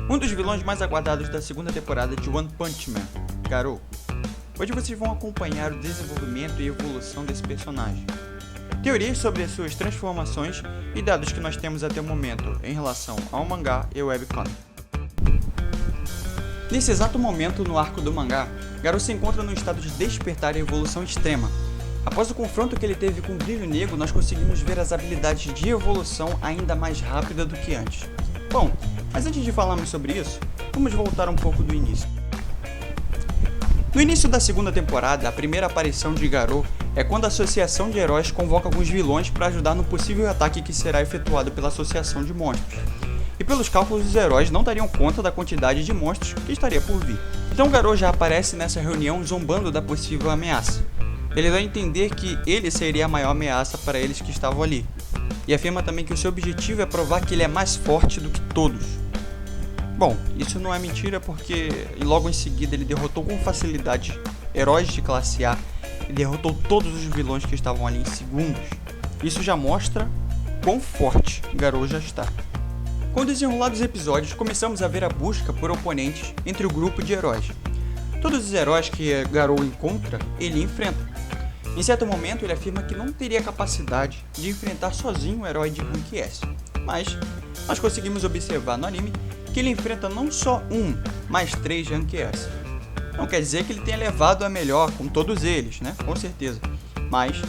Um dos vilões mais aguardados da segunda temporada de One Punch Man, Garou. Hoje vocês vão acompanhar o desenvolvimento e evolução desse personagem, teorias sobre as suas transformações e dados que nós temos até o momento em relação ao mangá e ao webcomic. Nesse exato momento no arco do mangá, Garou se encontra num estado de despertar e evolução extrema. Após o confronto que ele teve com o Brilho Negro, nós conseguimos ver as habilidades de evolução ainda mais rápida do que antes. Bom, mas antes de falarmos sobre isso, vamos voltar um pouco do início. No início da segunda temporada, a primeira aparição de Garou é quando a Associação de Heróis convoca alguns vilões para ajudar no possível ataque que será efetuado pela Associação de Monstros. E pelos cálculos, os heróis não dariam conta da quantidade de monstros que estaria por vir. Então Garou já aparece nessa reunião zombando da possível ameaça. Ele dá a entender que ele seria a maior ameaça para eles que estavam ali. E afirma também que o seu objetivo é provar que ele é mais forte do que todos. Bom, isso não é mentira porque logo em seguida ele derrotou com facilidade heróis de classe A e derrotou todos os vilões que estavam ali em segundos. Isso já mostra quão forte Garou já está. Com o desenrolar dos episódios, começamos a ver a busca por oponentes entre o grupo de heróis. Todos os heróis que Garou encontra, ele enfrenta. Em certo momento, ele afirma que não teria capacidade de enfrentar sozinho um herói de Rank S. Mas nós conseguimos observar no anime que ele enfrenta não só um, mas 3 Rank S. Não quer dizer que ele tenha levado a melhor com todos eles, né? Com certeza. Mas,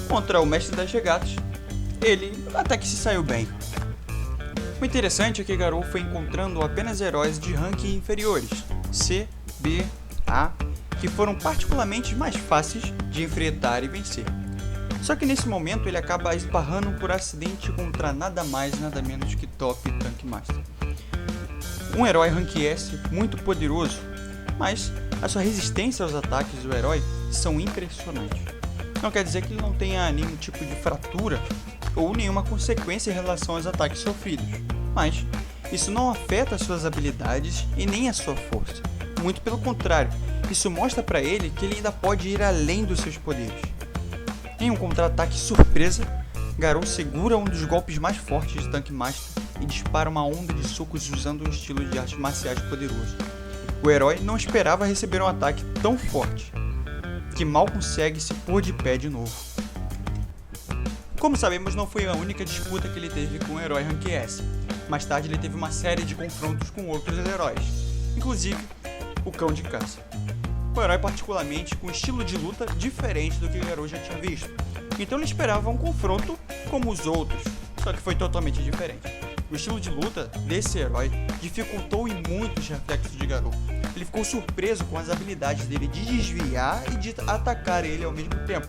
contra o Mestre das Regatas, ele até que se saiu bem. O interessante é que Garou foi encontrando apenas heróis de rank inferiores, C, B, A, que foram particularmente mais fáceis de enfrentar e vencer. Só que nesse momento ele acaba esbarrando por acidente contra nada mais nada menos que Top Tank Master. Um herói rank S muito poderoso, mas a sua resistência aos ataques do herói são impressionantes. Não quer dizer que ele não tenha nenhum tipo de fratura ou nenhuma consequência em relação aos ataques sofridos, mas isso não afeta as suas habilidades e nem a sua força. Muito pelo contrário, isso mostra para ele que ele ainda pode ir além dos seus poderes. Em um contra-ataque surpresa, Garou segura um dos golpes mais fortes de Tank Master e dispara uma onda de socos usando um estilo de artes marciais poderoso. O herói não esperava receber um ataque tão forte, que mal consegue se pôr de pé de novo. Como sabemos, não foi a única disputa que ele teve com o herói Rank S. Mais tarde ele teve uma série de confrontos com outros heróis, inclusive o Cão de Caça. Um herói particularmente com um estilo de luta diferente do que o Garou já tinha visto. Então ele esperava um confronto como os outros, só que foi totalmente diferente. O estilo de luta desse herói dificultou em muito os reflexos de Garou. Ele ficou surpreso com as habilidades dele de desviar e de atacar ele ao mesmo tempo.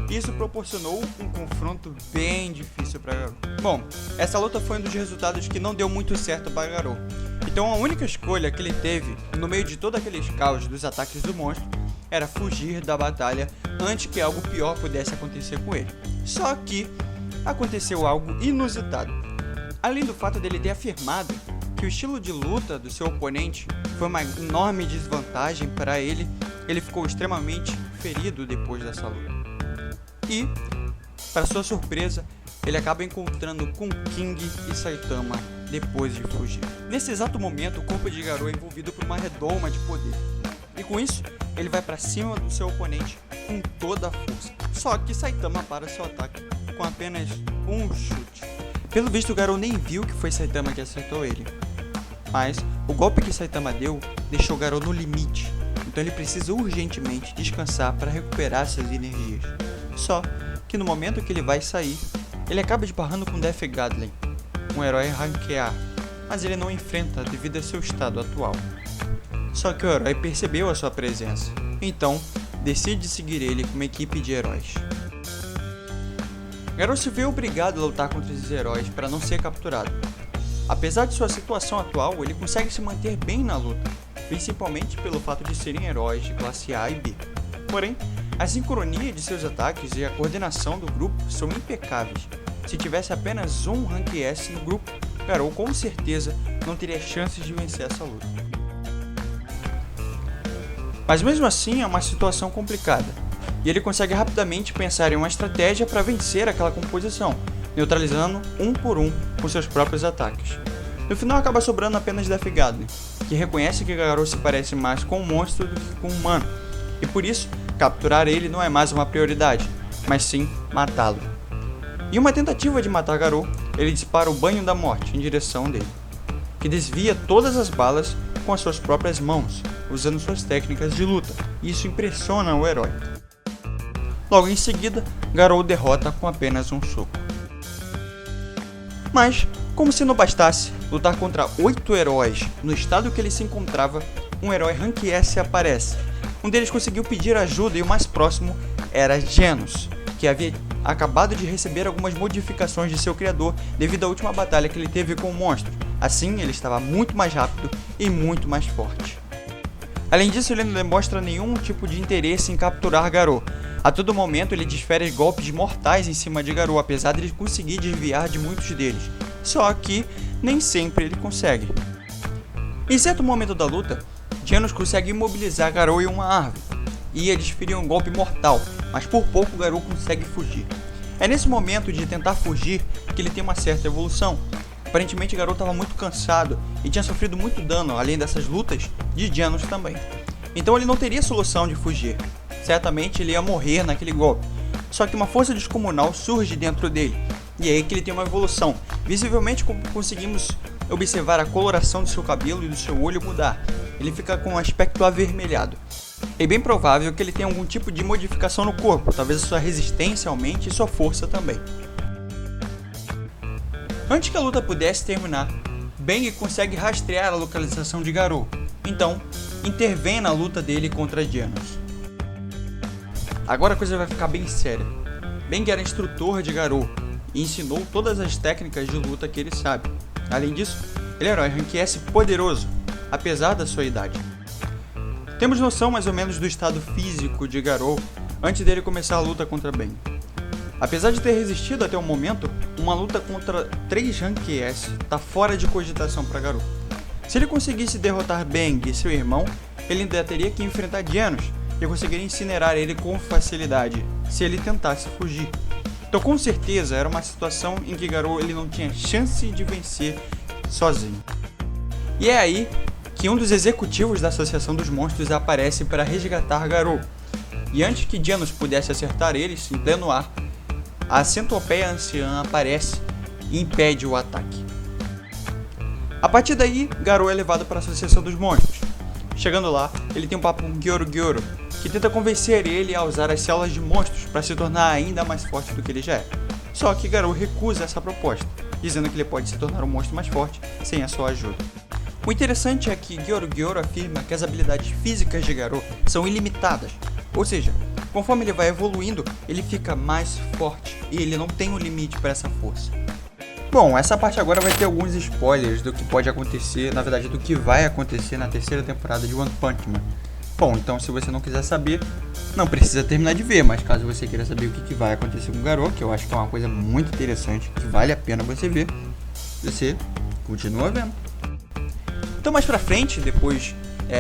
Isso proporcionou um confronto bem difícil para Garou. Bom, essa luta foi um dos resultados que não deu muito certo para Garou. Então a única escolha que ele teve, no meio de todo aqueles caos dos ataques do monstro, era fugir da batalha antes que algo pior pudesse acontecer com ele. Só que aconteceu algo inusitado. Além do fato dele ter afirmado que o estilo de luta do seu oponente foi uma enorme desvantagem para ele, ele ficou extremamente ferido depois dessa luta. E, para sua surpresa, ele acaba encontrando com King e Saitama depois de fugir. Nesse exato momento, o corpo de Garou é envolvido por uma redoma de poder. E com isso, ele vai para cima do seu oponente com toda a força. Só que Saitama para seu ataque com apenas um chute. Pelo visto, Garou nem viu que foi Saitama que acertou ele. Mas o golpe que Saitama deu deixou Garou no limite. Então ele precisa urgentemente descansar para recuperar suas energias. Só que no momento que ele vai sair, ele acaba esbarrando com Death Gadlen, um herói rank A, mas ele não enfrenta devido a seu estado atual. Só que o herói percebeu a sua presença, então decide seguir ele com uma equipe de heróis. Garou se vê obrigado a lutar contra esses heróis para não ser capturado. Apesar de sua situação atual, ele consegue se manter bem na luta, principalmente pelo fato de serem heróis de classe A e B. Porém, a sincronia de seus ataques e a coordenação do grupo são impecáveis. Se tivesse apenas um Rank S no grupo, Garou com certeza não teria chances de vencer essa luta. Mas mesmo assim é uma situação complicada, e ele consegue rapidamente pensar em uma estratégia para vencer aquela composição, neutralizando um por um com seus próprios ataques. No final acaba sobrando apenas Death Gadden, que reconhece que Garou se parece mais com um monstro do que com um humano, e por isso, capturar ele não é mais uma prioridade, mas sim matá-lo. Em uma tentativa de matar Garou, ele dispara o Banho da Morte em direção dele, que desvia todas as balas com as suas próprias mãos, usando suas técnicas de luta, e isso impressiona o herói. Logo em seguida, Garou derrota com apenas um soco. Mas, como se não bastasse lutar contra 8 heróis no estado que ele se encontrava, um herói Rank S aparece. Um deles conseguiu pedir ajuda e o mais próximo era Genos, que havia acabado de receber algumas modificações de seu criador devido à última batalha que ele teve com o monstro. Assim, ele estava muito mais rápido e muito mais forte. Além disso, ele não demonstra nenhum tipo de interesse em capturar Garou. A todo momento, ele desfere golpes mortais em cima de Garou, apesar de ele conseguir desviar de muitos deles. Só que nem sempre ele consegue. Em certo momento da luta, Genos consegue imobilizar Garou em uma árvore, e eles feriam um golpe mortal, mas por pouco Garou consegue fugir. É nesse momento de tentar fugir que ele tem uma certa evolução. Aparentemente Garou estava muito cansado e tinha sofrido muito dano, além dessas lutas, de Genos também. Então ele não teria solução de fugir. Certamente ele ia morrer naquele golpe. Só que uma força descomunal surge dentro dele, e é aí que ele tem uma evolução. Visivelmente conseguimos observar a coloração do seu cabelo e do seu olho mudar. Ele fica com um aspecto avermelhado. É bem provável que ele tenha algum tipo de modificação no corpo, talvez a sua resistência aumente e sua força também. Antes que a luta pudesse terminar, Bang consegue rastrear a localização de Garou, então intervém na luta dele contra Genos. Agora a coisa vai ficar bem séria. Bang era instrutor de Garou e ensinou todas as técnicas de luta que ele sabe. Além disso, ele era um Rank S poderoso, apesar da sua idade. Temos noção mais ou menos do estado físico de Garou antes dele começar a luta contra Bang. Apesar de ter resistido até o momento, uma luta contra 3 Rank S está fora de cogitação para Garou. Se ele conseguisse derrotar Bang e seu irmão, ele ainda teria que enfrentar Genos e conseguiria incinerar ele com facilidade se ele tentasse fugir. Então com certeza era uma situação em que Garou ele não tinha chance de vencer sozinho. E é aí que um dos executivos da Associação dos Monstros aparece para resgatar Garou. E antes que Genos pudesse acertar eles em pleno ar, a Centopeia Anciã aparece e impede o ataque. A partir daí, Garou é levado para a Associação dos Monstros. Chegando lá, ele tem um papo com Gyorogoro, que tenta convencer ele a usar as células de monstros para se tornar ainda mais forte do que ele já é. Só que Garou recusa essa proposta, dizendo que ele pode se tornar um monstro mais forte sem a sua ajuda. O interessante é que Gyorogoro afirma que as habilidades físicas de Garou são ilimitadas, ou seja, conforme ele vai evoluindo, ele fica mais forte e ele não tem um limite para essa força. Bom, essa parte agora vai ter alguns spoilers do que pode acontecer, na verdade do que vai acontecer na terceira temporada de One Punch Man. Bom, então se você não quiser saber, não precisa terminar de ver, mas caso você queira saber o que vai acontecer com o Garou, que eu acho que é uma coisa muito interessante, que vale a pena você ver, você continua vendo. Então mais pra frente, depois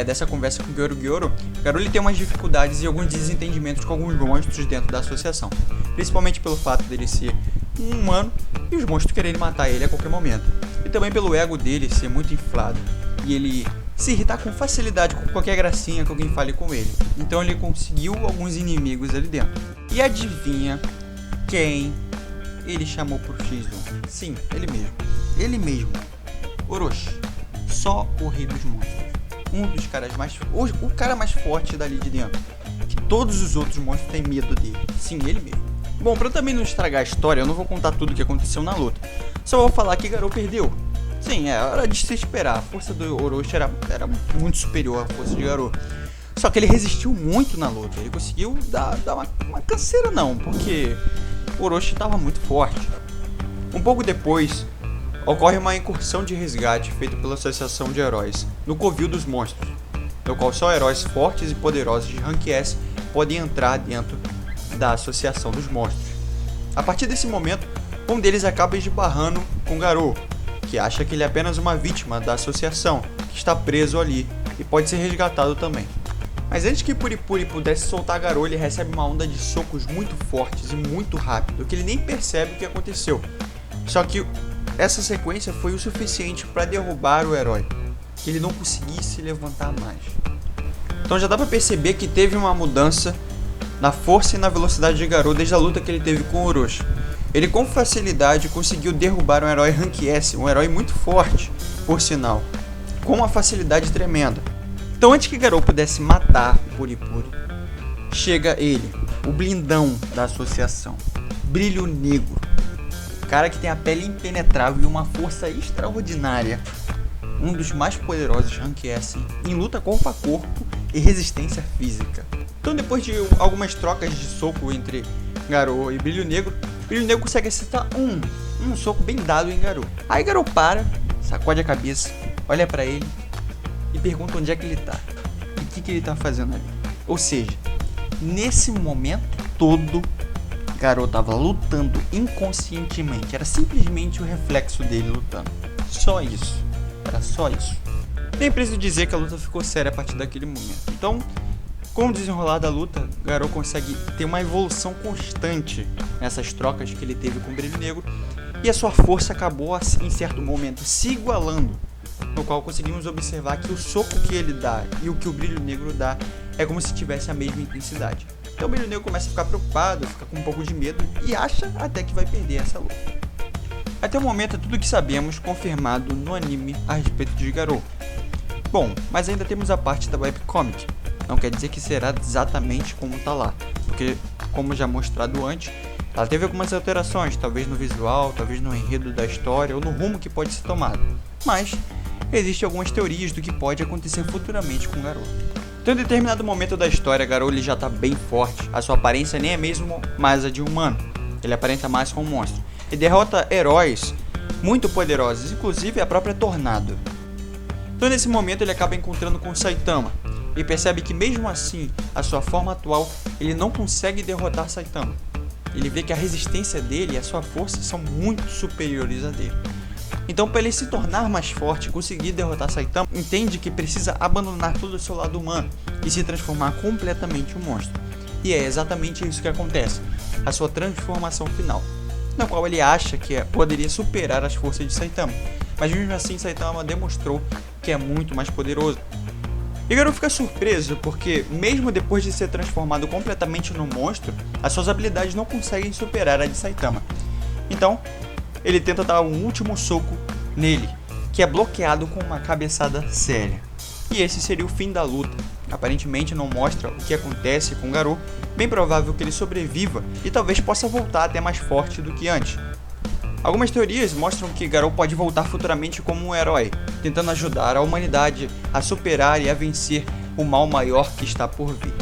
dessa conversa com o Gyorogoro, Garou ele tem umas dificuldades e alguns desentendimentos com alguns monstros dentro da associação, principalmente pelo fato dele ser um humano e os monstros quererem matar ele a qualquer momento, e também pelo ego dele ser muito inflado e ele se irritar com facilidade com qualquer gracinha que alguém fale com ele. Então ele conseguiu alguns inimigos ali dentro. E adivinha quem ele chamou pro X1? Sim, ele mesmo, Orochi, só o rei dos monstros. Um dos caras o cara mais forte dali de dentro, que todos os outros monstros têm medo dele. Sim, ele mesmo. Bom, pra eu também não estragar a história, eu não vou contar tudo o que aconteceu na luta. Só vou falar que Garou perdeu. Sim, era de se esperar. A força do Orochi era muito superior à força de Garou. Só que ele resistiu muito na luta. Ele conseguiu dar uma canseira não, porque o Orochi estava muito forte. Um pouco depois, ocorre uma incursão de resgate feita pela Associação de Heróis no Covil dos Monstros, no qual só heróis fortes e poderosos de Rank S podem entrar dentro da Associação dos Monstros. A partir desse momento, um deles acaba esbarrando com Garou, que acha que ele é apenas uma vítima da associação, que está preso ali e pode ser resgatado também. Mas antes que Puripuri pudesse soltar Garou, ele recebe uma onda de socos muito fortes e muito rápido, que ele nem percebe o que aconteceu. Só que essa sequência foi o suficiente para derrubar o herói, que ele não conseguisse levantar mais. Então já dá para perceber que teve uma mudança na força e na velocidade de Garou desde a luta que ele teve com Orochi. Ele com facilidade conseguiu derrubar um herói Rank S, um herói muito forte, por sinal, com uma facilidade tremenda. Então antes que Garou pudesse matar o Puripuri, chega ele, o blindão da associação, Brilho Negro, o cara que tem a pele impenetrável e uma força extraordinária, um dos mais poderosos Rank S em luta corpo a corpo e resistência física. Então depois de algumas trocas de soco entre Garou e Brilho Negro consegue acertar um soco bem dado em Garou. Aí Garou para, sacode a cabeça, olha pra ele e pergunta onde é que ele tá e o que ele tá fazendo ali. Ou seja, nesse momento todo, Garou tava lutando inconscientemente, era simplesmente o reflexo dele lutando. Só isso, era só isso. Nem preciso dizer que a luta ficou séria a partir daquele momento. Então, com o desenrolar da luta, Garou consegue ter uma evolução constante nessas trocas que ele teve com o Brilho Negro, e a sua força acabou em certo momento se igualando, no qual conseguimos observar que o soco que ele dá e o que o Brilho Negro dá é como se tivesse a mesma intensidade. Então o Brilho Negro começa a ficar preocupado, fica com um pouco de medo e acha até que vai perder essa luta. Até o momento é tudo o que sabemos confirmado no anime a respeito de Garou. Bom, mas ainda temos a parte da webcomic. Não quer dizer que será exatamente como está lá, porque, como já mostrado antes, ela teve algumas alterações, talvez no visual, talvez no enredo da história ou no rumo que pode ser tomado. Mas existem algumas teorias do que pode acontecer futuramente com Garou. Então, em determinado momento da história, Garou ele já está bem forte, a sua aparência nem é mesmo mais a de um humano, ele aparenta mais como um monstro, e derrota heróis muito poderosos, inclusive a própria Tornado. Então, nesse momento, ele acaba encontrando com Saitama, e percebe que mesmo assim, a sua forma atual, ele não consegue derrotar Saitama. Ele vê que a resistência dele e a sua força são muito superiores a dele. Então, para ele se tornar mais forte e conseguir derrotar Saitama, entende que precisa abandonar todo o seu lado humano e se transformar completamente em um monstro. E é exatamente isso que acontece, a sua transformação final, na qual ele acha que poderia superar as forças de Saitama, mas mesmo assim Saitama demonstrou que é muito mais poderoso. E Garou fica surpreso porque, mesmo depois de ser transformado completamente no monstro, as suas habilidades não conseguem superar a de Saitama. Então, ele tenta dar um último soco nele, que é bloqueado com uma cabeçada séria. E esse seria o fim da luta. Aparentemente não mostra o que acontece com Garou, bem provável que ele sobreviva e talvez possa voltar até mais forte do que antes. Algumas teorias mostram que Garou pode voltar futuramente como um herói, tentando ajudar a humanidade a superar e a vencer o mal maior que está por vir.